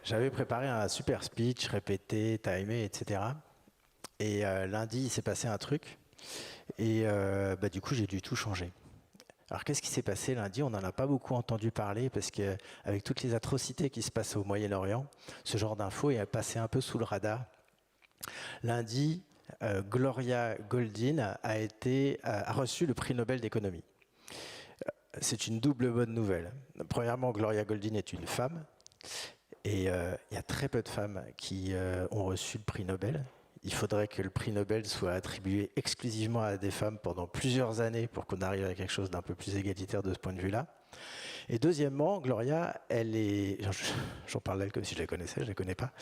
J'avais préparé un super speech, répété, timé, etc. Et lundi, il s'est passé un truc. Et du coup, j'ai dû tout changer. Alors, qu'est-ce qui s'est passé lundi? On n'en a pas beaucoup entendu parler parce qu'avec toutes les atrocités qui se passent au Moyen-Orient, ce genre d'info est passé un peu sous le radar. Lundi, Gloria Goldin a reçu le prix Nobel d'économie. C'est une double bonne nouvelle. Premièrement, Gloria Goldin est une femme. Et il y a très peu de femmes qui ont reçu le prix Nobel. Il faudrait que le prix Nobel soit attribué exclusivement à des femmes pendant plusieurs années pour qu'on arrive à quelque chose d'un peu plus égalitaire de ce point de vue-là. Et deuxièmement, Gloria, j'en parle d'elle comme si je la connaissais, je ne la connais pas.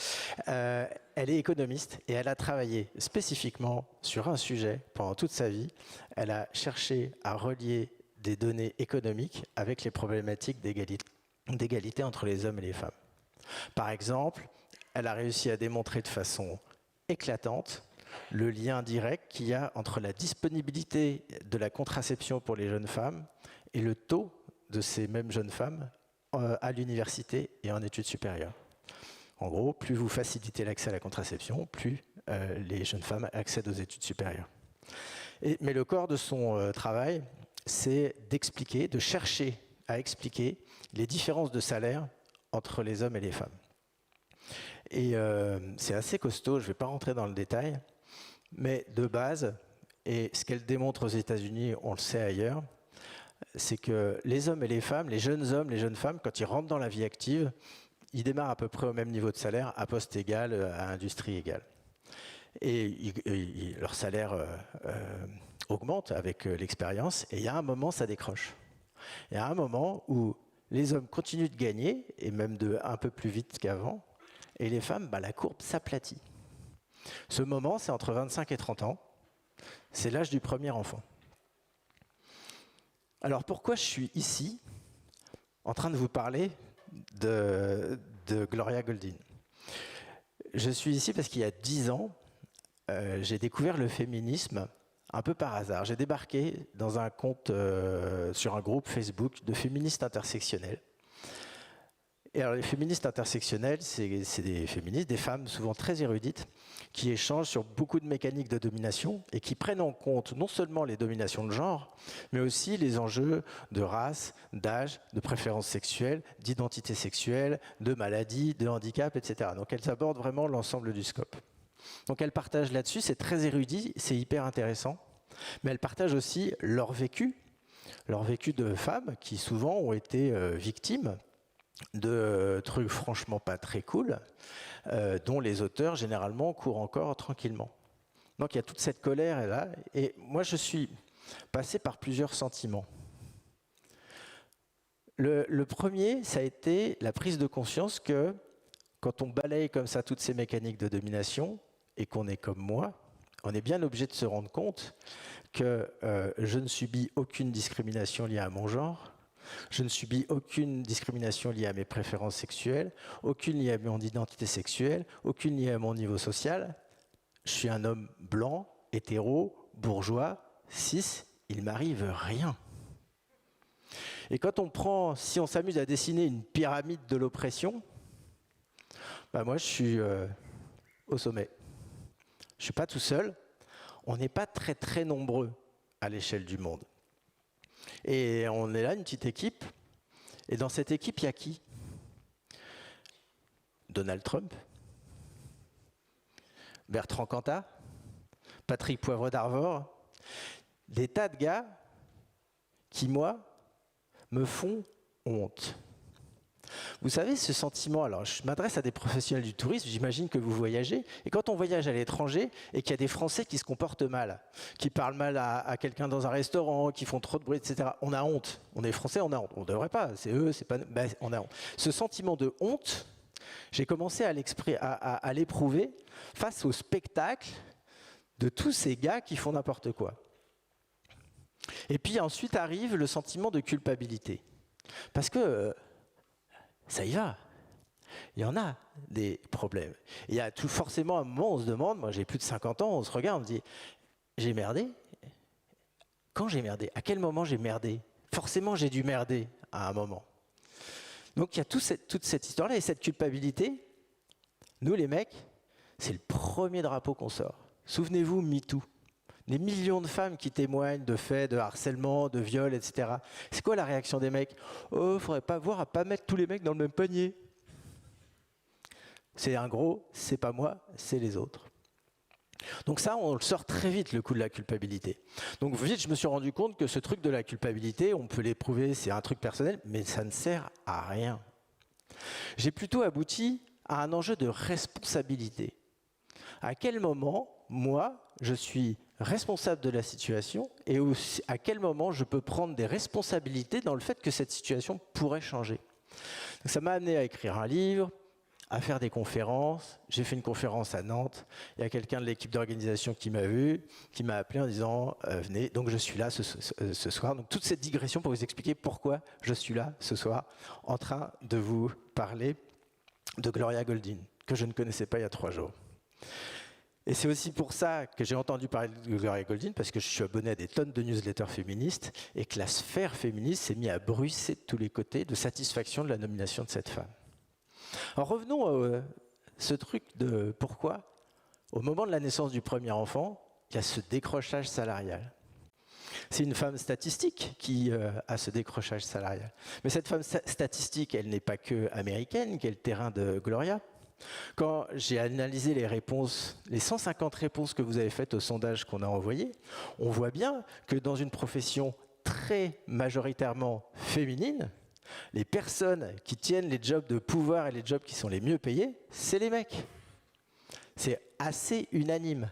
Elle est économiste et elle a travaillé spécifiquement sur un sujet pendant toute sa vie. Elle a cherché à relier des données économiques avec les problématiques d'égalité entre les hommes et les femmes. Par exemple, elle a réussi à démontrer de façon éclatante le lien direct qu'il y a entre la disponibilité de la contraception pour les jeunes femmes et le taux de ces mêmes jeunes femmes à l'université et en études supérieures. En gros, plus vous facilitez l'accès à la contraception, plus les jeunes femmes accèdent aux études supérieures. Mais le corps de son travail, c'est d'expliquer, de chercher à expliquer les différences de salaire entre les hommes et les femmes. Et c'est assez costaud, je ne vais pas rentrer dans le détail, mais de base, et ce qu'elle démontre aux États-Unis, on le sait ailleurs, c'est que les hommes et les femmes, les jeunes femmes, quand ils rentrent dans la vie active, ils démarrent à peu près au même niveau de salaire, à poste égal, à industrie égale. Et leur salaire augmente avec l'expérience, et il y a un moment, ça décroche. Il y a un moment où les hommes continuent de gagner, et même un peu plus vite qu'avant, et les femmes, la courbe s'aplatit. Ce moment, c'est entre 25 et 30 ans. C'est l'âge du premier enfant. Alors pourquoi je suis ici, en train de vous parler de Gloria Goldin? Je suis ici parce qu'il y a 10 ans, j'ai découvert le féminisme un peu par hasard. J'ai débarqué dans un compte, sur un groupe Facebook de féministes intersectionnels. Et alors les féministes intersectionnelles, c'est des féministes, des femmes souvent très érudites, qui échangent sur beaucoup de mécaniques de domination et qui prennent en compte non seulement les dominations de genre, mais aussi les enjeux de race, d'âge, de préférence sexuelle, d'identité sexuelle, de maladie, de handicap, etc. Donc elles abordent vraiment l'ensemble du scope. Donc elles partagent là-dessus, c'est très érudit, c'est hyper intéressant, mais elles partagent aussi leur vécu de femmes qui souvent ont été victimes de trucs franchement pas très cool, dont les auteurs généralement courent encore tranquillement. Donc il y a toute cette colère là, et moi je suis passé par plusieurs sentiments. Le premier, ça a été la prise de conscience que quand on balaye comme ça toutes ces mécaniques de domination, et qu'on est comme moi, on est bien obligé de se rendre compte que je ne subis aucune discrimination liée à mon genre, je ne subis aucune discrimination liée à mes préférences sexuelles, aucune liée à mon identité sexuelle, aucune liée à mon niveau social. Je suis un homme blanc, hétéro, bourgeois, cis, il m'arrive rien. Et quand si on s'amuse à dessiner une pyramide de l'oppression, moi je suis au sommet. Je ne suis pas tout seul, on n'est pas très très nombreux à l'échelle du monde. Et on est là, une petite équipe. Et dans cette équipe, il y a qui? Donald Trump, Bertrand Cantat, Patrick Poivre d'Arvor, des tas de gars qui, moi, me font honte. Vous savez, ce sentiment, alors je m'adresse à des professionnels du tourisme, j'imagine que vous voyagez, et quand on voyage à l'étranger et qu'il y a des Français qui se comportent mal, qui parlent mal à quelqu'un dans un restaurant, qui font trop de bruit, etc., on a honte. On est Français, on a honte. On ne devrait pas, c'est eux, c'est pas nous, on a honte. Ce sentiment de honte, j'ai commencé à l'éprouver face au spectacle de tous ces gars qui font n'importe quoi. Et puis ensuite arrive le sentiment de culpabilité. Parce que ça y va. Il y en a des problèmes. Il y a forcément un moment où on se demande, moi j'ai plus de 50 ans, on se regarde, on se dit, j'ai merdé? Quand j'ai merdé? À quel moment j'ai merdé? Forcément j'ai dû merder à un moment. Donc il y a toute cette histoire-là et cette culpabilité, Nous, les mecs, c'est le premier drapeau qu'on sort. Souvenez-vous, MeToo. Des millions de femmes qui témoignent de faits de harcèlement, de viol, etc. C'est quoi la réaction des mecs? Oh, faudrait pas voir à pas mettre tous les mecs dans le même panier. C'est un gros, c'est pas moi, c'est les autres. Donc ça, on le sort très vite, le coup de la culpabilité. Donc vite, je me suis rendu compte que ce truc de la culpabilité, on peut l'éprouver, c'est un truc personnel, mais ça ne sert à rien. J'ai plutôt abouti à un enjeu de responsabilité. À quel moment, moi, je suis responsable de la situation et aussi à quel moment je peux prendre des responsabilités dans le fait que cette situation pourrait changer. Donc ça m'a amené à écrire un livre, à faire des conférences. J'ai fait une conférence à Nantes. Il y a quelqu'un de l'équipe d'organisation qui m'a vu, qui m'a appelé en disant venez. Donc je suis là ce soir. Donc toute cette digression pour vous expliquer pourquoi je suis là ce soir en train de vous parler de Gloria Goldin, que je ne connaissais pas il y a 3 jours. Et c'est aussi pour ça que j'ai entendu parler de Gloria Goldin, parce que je suis abonné à des tonnes de newsletters féministes et que la sphère féministe s'est mise à bruisser de tous les côtés de satisfaction de la nomination de cette femme. Alors revenons à ce truc de pourquoi, au moment de la naissance du premier enfant, il y a ce décrochage salarial. C'est une femme statistique qui a ce décrochage salarial. Mais cette femme statistique, elle n'est pas que américaine, qui est le terrain de Gloria. Quand j'ai analysé les réponses, les 150 réponses que vous avez faites au sondage qu'on a envoyé, on voit bien que dans une profession très majoritairement féminine, les personnes qui tiennent les jobs de pouvoir et les jobs qui sont les mieux payés, c'est les mecs. C'est assez unanime.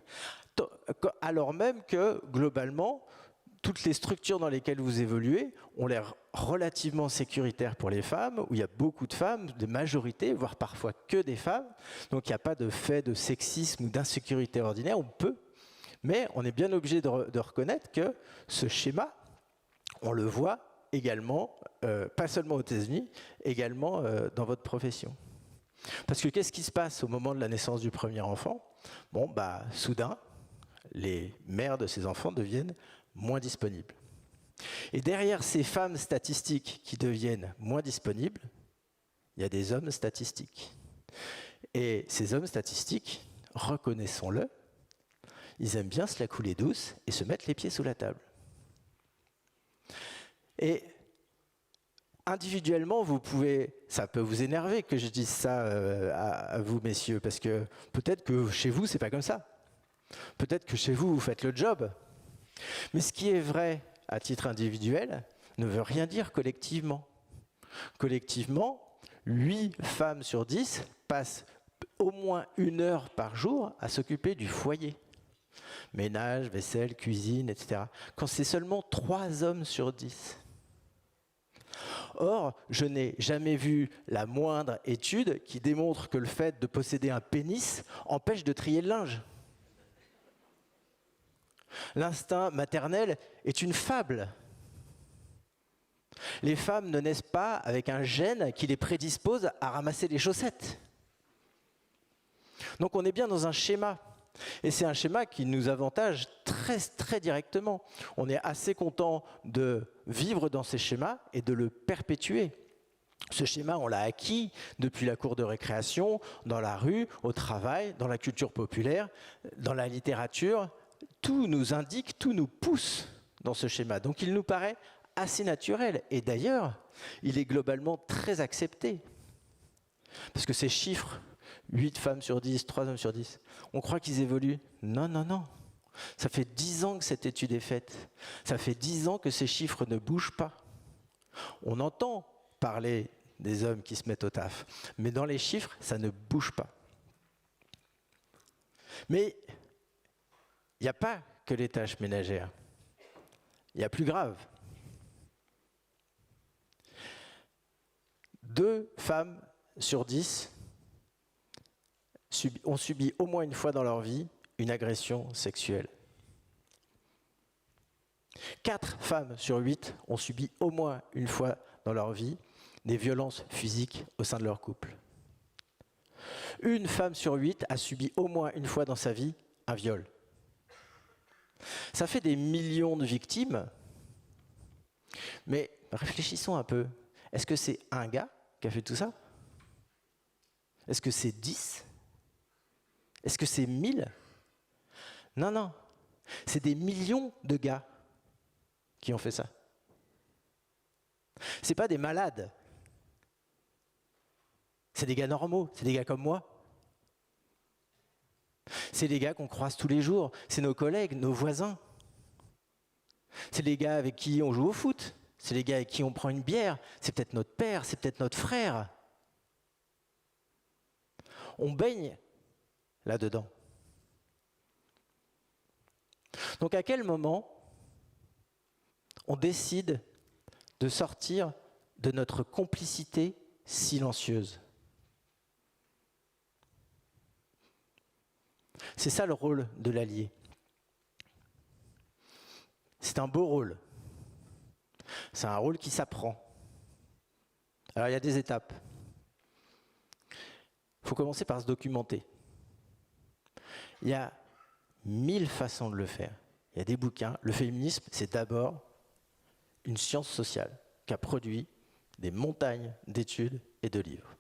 Alors même que, globalement, toutes les structures dans lesquelles vous évoluez ont l'air relativement sécuritaires pour les femmes, où il y a beaucoup de femmes, de majorité, voire parfois que des femmes. Donc il n'y a pas de fait de sexisme ou d'insécurité ordinaire, on peut. Mais on est bien obligé de reconnaître que ce schéma, on le voit également, pas seulement aux États-Unis, également dans votre profession. Parce que qu'est-ce qui se passe au moment de la naissance du premier enfant? Bon, soudain, les mères de ces enfants deviennent moins disponibles. Et derrière ces femmes statistiques qui deviennent moins disponibles, il y a des hommes statistiques. Et ces hommes statistiques, reconnaissons-le, ils aiment bien se la couler douce et se mettre les pieds sous la table. Et individuellement, ça peut vous énerver que je dise ça à vous, messieurs, parce que peut-être que chez vous, c'est pas comme ça. Peut-être que chez vous, vous faites le job. Mais ce qui est vrai à titre individuel ne veut rien dire collectivement. Collectivement, 8 femmes sur 10 passent au moins 1 heure par jour à s'occuper du foyer. Ménage, vaisselle, cuisine, etc. Quand c'est seulement 3 hommes sur 10. Or, je n'ai jamais vu la moindre étude qui démontre que le fait de posséder un pénis empêche de trier le linge. L'instinct maternel est une fable. Les femmes ne naissent pas avec un gène qui les prédispose à ramasser les chaussettes. Donc on est bien dans un schéma. Et c'est un schéma qui nous avantage très, très directement. On est assez content de vivre dans ces schémas et de le perpétuer. Ce schéma, on l'a acquis depuis la cour de récréation, dans la rue, au travail, dans la culture populaire, dans la littérature. Tout nous indique, tout nous pousse dans ce schéma. Donc il nous paraît assez naturel. Et d'ailleurs, il est globalement très accepté. Parce que ces chiffres, 8 femmes sur 10, 3 hommes sur 10, on croit qu'ils évoluent. Non, non, non. Ça fait 10 ans que cette étude est faite. Ça fait 10 ans que ces chiffres ne bougent pas. On entend parler des hommes qui se mettent au taf. Mais dans les chiffres, ça ne bouge pas. Mais il n'y a pas que les tâches ménagères. Il y a plus grave. 2 femmes sur 10 ont subi au moins une fois dans leur vie une agression sexuelle. 4 femmes sur 8 ont subi au moins une fois dans leur vie des violences physiques au sein de leur couple. 1 femme sur 8 a subi au moins une fois dans sa vie un viol. Ça fait des millions de victimes, mais réfléchissons un peu. Est-ce que c'est un gars qui a fait tout ça? Est-ce que c'est 10? Est-ce que c'est 1000? Non, non. C'est des millions de gars qui ont fait ça. C'est pas des malades. C'est des gars normaux, c'est des gars comme moi. C'est des gars qu'on croise tous les jours, c'est nos collègues, nos voisins. C'est les gars avec qui on joue au foot, c'est les gars avec qui on prend une bière, c'est peut-être notre père, c'est peut-être notre frère. On baigne là-dedans. Donc à quel moment on décide de sortir de notre complicité silencieuse? C'est ça le rôle de l'allié. C'est un beau rôle. C'est un rôle qui s'apprend. Alors il y a des étapes. Il faut commencer par se documenter. Il y a 1000 façons de le faire. Il y a des bouquins. Le féminisme, c'est d'abord une science sociale qui a produit des montagnes d'études et de livres.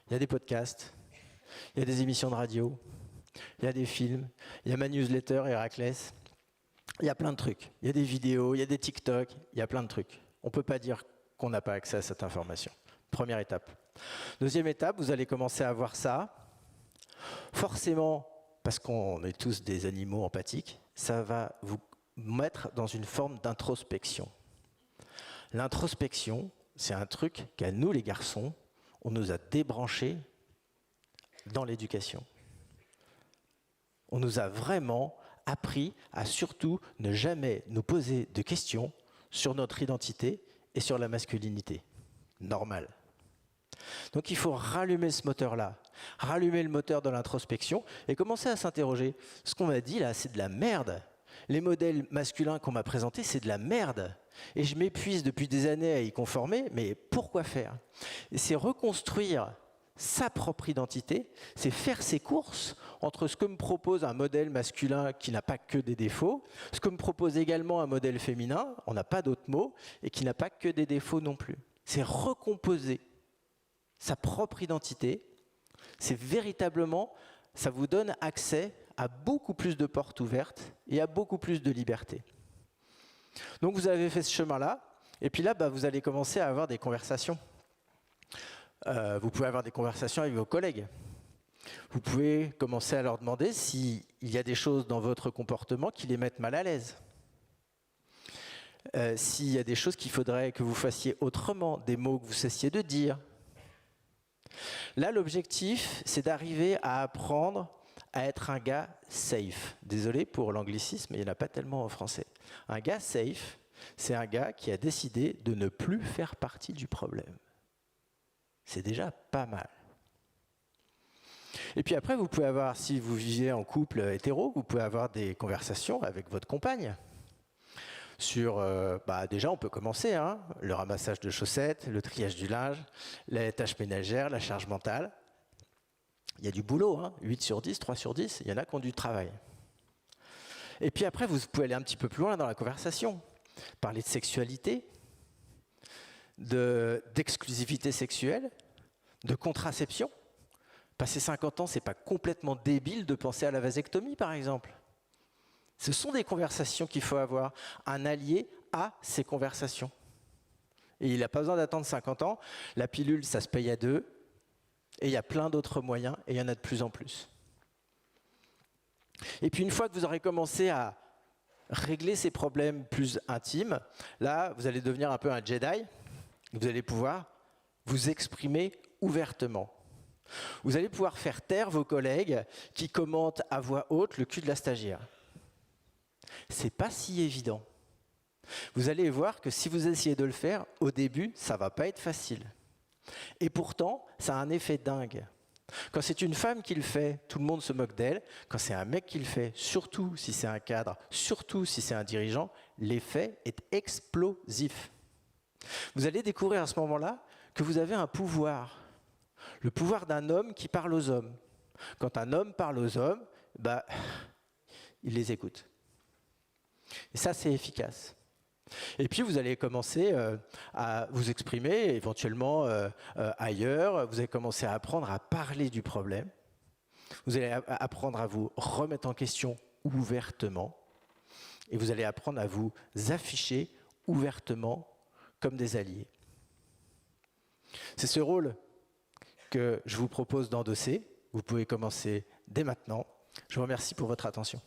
Il y a des podcasts, il y a des émissions de radio, il y a des films, il y a ma newsletter Héraclès, il y a plein de trucs. Il y a des vidéos, il y a des TikTok, il y a plein de trucs. On ne peut pas dire qu'on n'a pas accès à cette information. Première étape. Deuxième étape, vous allez commencer à voir ça. Forcément, parce qu'on est tous des animaux empathiques, ça va vous mettre dans une forme d'introspection. L'introspection, c'est un truc qu'à nous les garçons, on nous a débranchés dans l'éducation. On nous a vraiment appris à surtout ne jamais nous poser de questions sur notre identité et sur la masculinité. Normal. Donc il faut rallumer ce moteur-là, rallumer le moteur de l'introspection et commencer à s'interroger. Ce qu'on m'a dit là, c'est de la merde. Les modèles masculins qu'on m'a présentés, c'est de la merde. Et je m'épuise depuis des années à y conformer, mais pourquoi faire? C'est reconstruire sa propre identité, c'est faire ses courses entre ce que me propose un modèle masculin qui n'a pas que des défauts, ce que me propose également un modèle féminin, on n'a pas d'autres mots, et qui n'a pas que des défauts non plus. C'est recomposer sa propre identité, c'est véritablement, ça vous donne accès à beaucoup plus de portes ouvertes et à beaucoup plus de liberté. Donc vous avez fait ce chemin-là, et puis là, vous allez commencer à avoir des conversations. Vous pouvez avoir des conversations avec vos collègues. Vous pouvez commencer à leur demander s'il y a des choses dans votre comportement qui les mettent mal à l'aise. S'il y a des choses qu'il faudrait que vous fassiez autrement, des mots que vous cessiez de dire. Là, l'objectif, c'est d'arriver à apprendre à être un gars safe. Désolé pour l'anglicisme, mais il n'y en a pas tellement en français. Un gars safe, c'est un gars qui a décidé de ne plus faire partie du problème. C'est déjà pas mal. Et puis après, vous pouvez avoir, si vous vivez en couple hétéro, vous pouvez avoir des conversations avec votre compagne. Sur, déjà, on peut commencer, le ramassage de chaussettes, le triage du linge, les tâches ménagères, la charge mentale. Il y a du boulot, 8 sur 10, 3 sur 10, il y en a qui ont du travail. Et puis après, vous pouvez aller un petit peu plus loin dans la conversation. Parler de sexualité, d'exclusivité sexuelle, de contraception. Passer 50 ans, c'est pas complètement débile de penser à la vasectomie, par exemple. Ce sont des conversations qu'il faut avoir. Un allié a ces conversations. Et il n'a pas besoin d'attendre 50 ans. La pilule, ça se paye à 2. Et il y a plein d'autres moyens, et il y en a de plus en plus. Et puis une fois que vous aurez commencé à régler ces problèmes plus intimes, là, vous allez devenir un peu un Jedi. Vous allez pouvoir vous exprimer ouvertement. Vous allez pouvoir faire taire vos collègues qui commentent à voix haute le cul de la stagiaire. C'est pas si évident. Vous allez voir que si vous essayez de le faire, au début, ça va pas être facile. Et pourtant, ça a un effet dingue. Quand c'est une femme qui le fait, tout le monde se moque d'elle. Quand c'est un mec qui le fait, surtout si c'est un cadre, surtout si c'est un dirigeant, l'effet est explosif. Vous allez découvrir à ce moment-là que vous avez un pouvoir. Le pouvoir d'un homme qui parle aux hommes. Quand un homme parle aux hommes, il les écoute. Et ça, c'est efficace. Et puis, vous allez commencer à vous exprimer éventuellement ailleurs. Vous allez commencer à apprendre à parler du problème. Vous allez apprendre à vous remettre en question ouvertement. Et vous allez apprendre à vous afficher ouvertement comme des alliés. C'est ce rôle que je vous propose d'endosser. Vous pouvez commencer dès maintenant. Je vous remercie pour votre attention.